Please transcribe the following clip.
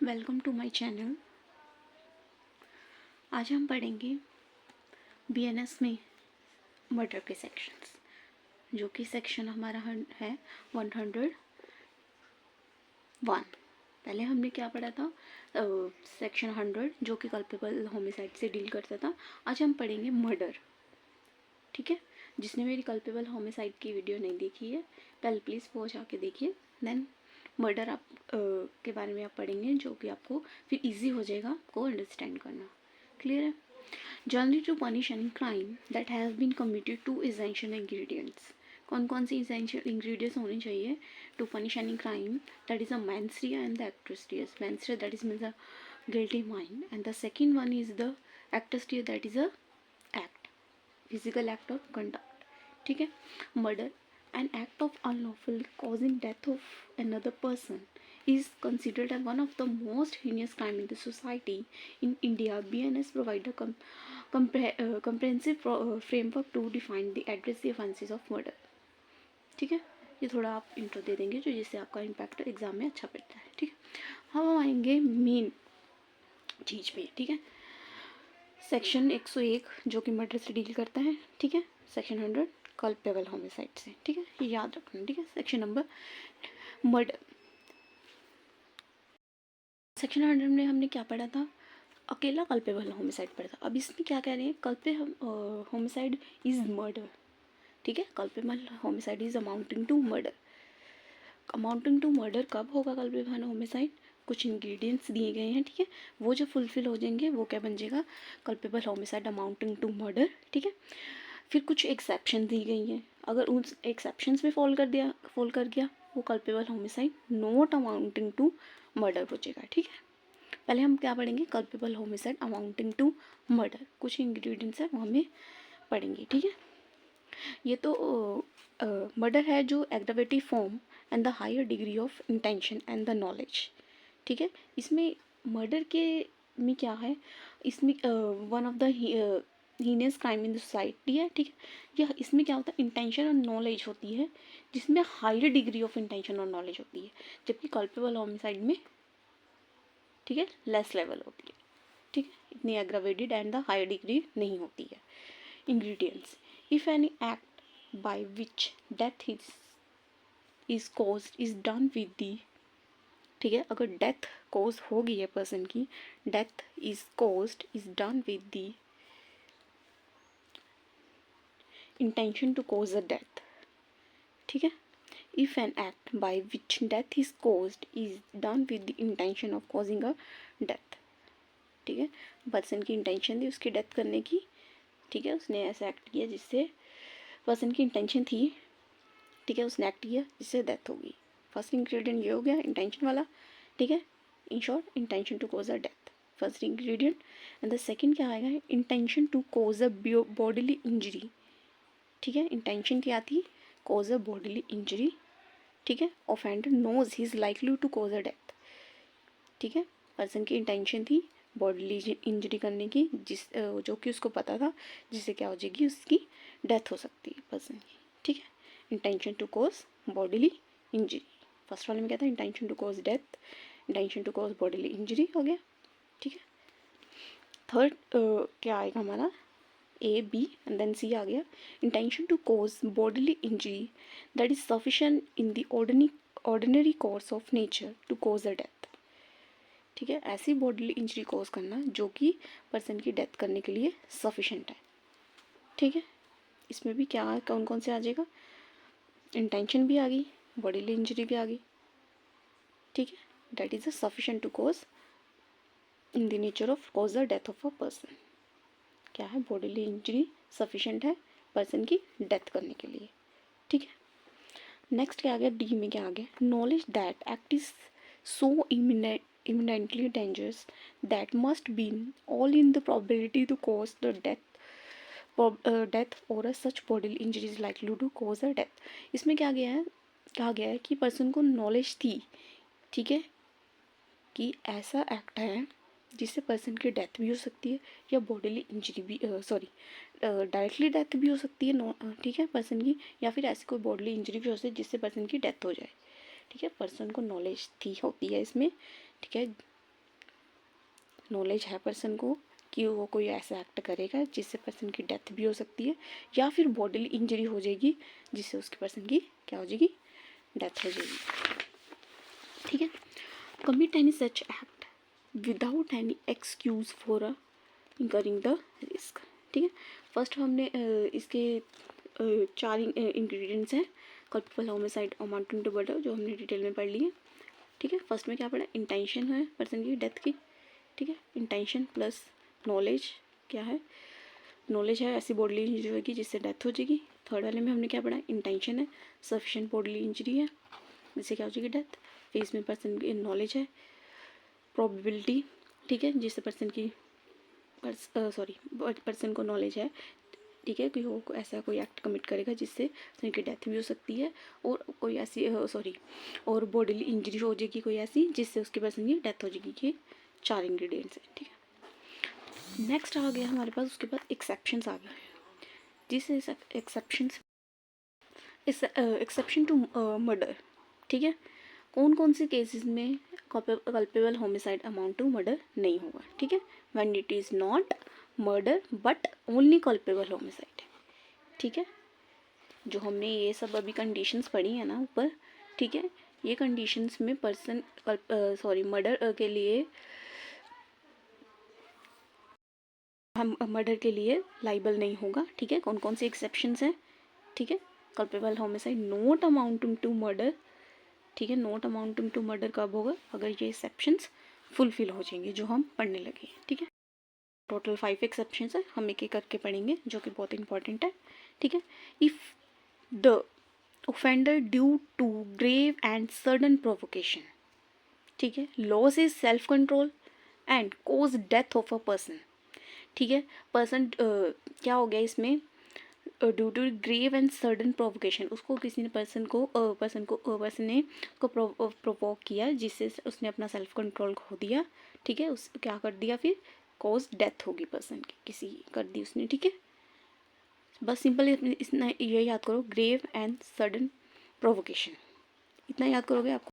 Welcome to my channel. आज हम पढ़ेंगे बीएनएस में मर्डर के सेक्शंस, जो कि सेक्शन हमारा है 101। पहले हमने क्या पढ़ा था? सेक्शन 100 जो कि कल्पेबल होमिसाइड से डील करता था। आज हम पढ़ेंगे मर्डर। ठीक है, जिसने मेरी कल्पेबल होमिसाइड की वीडियो नहीं देखी है, पहले प्लीज़ वो जाके देखिए। देन मर्डर आप के बारे में आप पढ़ेंगे, जो कि आपको फिर इजी हो जाएगा आपको अंडरस्टैंड करना। क्लियर है? Generally to punish any crime that has been committed to essential ingredients. कौन कौन सी एसेंशियल इंग्रेडिएंट्स होने चाहिए to punish any crime? That is a mens rea and the actus reus. Mens rea, that is means a guilty mind, and the second one is the actus reus, that is a act, physical act of conduct. ठीक है? Murder, an act of unlawful causing death of another person, is considered as one of the most heinous crime in the society. In India, BNS provide a comprehensive framework to define the address the offenses of murder. ठीक है, ये थोड़ा आप intro दे देंगे जो जिससे आपका impact exam में अच्छा पड़ता है। ठीक है, हम आएंगे मेन चीज़ पे। ठीक है, सेक्शन 101 जो कि मर्डर से डील करता है। ठीक है, सेक्शन 100 कल्पेबल होमिसाइड से। ठीक है, ये याद रखना। ठीक है, सेक्शन नंबर मर्डर। सेक्शन 100 में हमने क्या पढ़ा था? अकेला कल्पेबल होमिसाइड पढ़ा था। अब इसमें क्या कह रहे हैं? Culpable homicide is murder. ठीक है, culpable homicide is amounting to murder. Amounting to murder कब होगा कल्पेबल होमिसाइड? कुछ इंग्रेडिएंट्स दिए गए हैं। ठीक है, वो जब फुलफिल हो जाएंगे वो क्या बन जाएगा? Culpable homicide amounting to murder. ठीक है, फिर कुछ एक्सेप्शन दी गई हैं। अगर उन एक्सेप्शंस में फॉल कर गया वो culpable homicide not amounting to murder हो जाएगा। ठीक है, पहले हम क्या पढ़ेंगे? Culpable homicide amounting to murder. कुछ इंग्रेडिएंट्स है वो हमें पढ़ेंगे। ठीक है, ये तो मर्डर है जो aggravative form and the higher degree of intention and the knowledge. ठीक है, इसमें मर्डर के में क्या है? इसमें one of the heinous crime in the society है। ठीक है, यह इसमें क्या होता है? इंटेंशन और नॉलेज होती है, जिसमें हायर डिग्री ऑफ इंटेंशन और नॉलेज होती है, जबकि कल्पेबल होमिसाइड में ठीक है लेस लेवल होती है। ठीक है, इतनी aggravated and the higher degree नहीं होती है। Ingredients: if any act by which death is caused is done with the. ठीक है, अगर डेथ कॉज हो गई है पर्सन की, death is caused is done with the intention to cause a death. ठीक है, if an act by which death is caused is done with the intention of causing a death. ठीक है, person की intention थी उसकी death करने की। ठीक है, उसने ऐसा एक्ट किया जिससे पर्सन की इंटेंशन थी। ठीक है, उसने एक्ट किया जिससे डेथ होगी। फर्स्ट इंग्रेडिएंट ये हो गया इंटेंशन वाला। ठीक है, in short intention to cause a death, first ingredient. And the second क्या आएगा? Intention to cause a bodily injury. ठीक है, इंटेंशन क्या थी? Cause a bodily injury. ठीक है, offender knows he is likely to cause a death. ठीक है, पर्सन की इंटेंशन थी बॉडीली इंजरी करने की, जो कि उसको पता था जिससे क्या हो जाएगी? उसकी डेथ हो सकती है पर्सन की। ठीक है, intention to cause bodily injury. First वाले में क्या था? Intention to cause death, intention to cause bodily injury हो गया। ठीक है, थर्ड क्या आएगा हमारा? A B and then C आ गया। Intention to cause bodily injury that is sufficient in the ordinary course of nature to cause a death. ठीक है, ऐसी बॉडीली इंजरी कॉज करना जो कि पर्सन की डेथ करने के लिए सफिशेंट है। ठीक है, इसमें भी क्या कौन कौन से आ जाएगा? इंटेंशन भी आ गई, बॉडीली इंजरी भी आ गई। ठीक है, that is a sufficient to cause in the nature of cause the death of a person. क्या है? बॉडीली इंजरी सफिशेंट है पर्सन की डेथ करने के लिए। ठीक है, नेक्स्ट क्या आ गया? डी में क्या आ गया? Knowledge that act is so imminently dangerous that must be all in the probability to cause the death or a such bodily injury is likely to cause a death. इसमें क्या गया है? कहा गया है कि पर्सन को नॉलेज थी, ठीक है, कि ऐसा एक्ट है जिससे पर्सन की डेथ भी हो सकती है या बॉडीली इंजरी भी डायरेक्टली डेथ भी हो सकती है। ठीक है, पर्सन की, या फिर ऐसी कोई बॉडीली इंजरी भी हो सकती है जिससे पर्सन की डेथ हो जाए। ठीक है, पर्सन को नॉलेज थी होती है इसमें। ठीक है, नॉलेज है पर्सन को कि वो कोई ऐसा एक्ट करेगा जिससे पर्सन की डेथ भी हो सकती है या फिर बॉडीली इंजरी हो जाएगी जिससे उसके पर्सन की क्या हो जाएगी, डेथ हो जाएगी। ठीक है, commit any such act without any excuse for incurring the risk. ठीक है, फर्स्ट हमने इसके 4 इंग्रेडिएंट्स हैं culpable homicide amounting to murder, जो हमने डिटेल में पढ़ ली है। ठीक है, फर्स्ट में क्या पढ़ा, इंटेंशन है पर्सन की डेथ की। ठीक है, इंटेंशन प्लस नॉलेज, क्या है, नॉलेज है ऐसी बॉडली इंजरी होगी जिससे डेथ हो जाएगी। थर्ड वाले में हमने क्या पढ़ा, इंटेंशन है, सफिशिएंट बॉडली इंजरी है जिससे क्या हो जाएगी, डेथ। फिर इसमें पर्सन की नॉलेज है, प्रोबेबिलिटी, ठीक है, जिससे पर्सन की पर्सन को नॉलेज है, ठीक है, कि वो ऐसा कोई एक्ट कमिट करेगा जिससे पर्सन की डेथ भी हो सकती है और कोई ऐसी और बॉडीली इंजरी हो जाएगी कोई ऐसी जिससे उसकी पर्सन की डेथ हो जाएगी। ये 4 इंग्रेडिएंट्स हैं। ठीक है, नेक्स्ट आ गया हमारे पास, उसके बाद एक्सेप्शंस आ गए। जिस एक्सेप्शन टू मर्डर। ठीक है, कौन कौन से केसेस में culpable homicide amount to murder नहीं होगा। ठीक है, when it is not murder but only culpable homicide. ठीक है, जो हमने ये सब अभी कंडीशंस पढ़ी है ना ऊपर, ठीक है, ये कंडीशंस में पर्सन मर्डर के लिए, हम मर्डर के लिए लाइबल नहीं होगा। ठीक है, कौन कौन से एक्सेप्शंस हैं, ठीक है, culpable homicide not amounting to murder. ठीक है, नॉट अमाउंटिंग टू मर्डर कब होगा, अगर ये एक्सेप्शंस फुलफिल हो जाएंगे जो हम पढ़ने लगे। ठीक है, टोटल 5 एक्सेप्शंस है, हम एक एक करके पढ़ेंगे जो कि बहुत इंपॉर्टेंट है। ठीक है, if the offender due to grave and sudden provocation, ठीक है, loss is self control and cause death of a person. ठीक है, पर्सन क्या हो गया इसमें, due to grave and sudden provocation, उसको किसी ने पर्सन ने प्रोवोक किया जिससे उसने अपना सेल्फ कंट्रोल खो दिया। ठीक है, उस क्या कर दिया, फिर कॉज डेथ होगी पर्सन की, किसी कर दी उसने। ठीक है, बस सिंपल इतना ये याद करो, ग्रेव एंड सडन प्रोवोकेशन, इतना याद करोगे आपको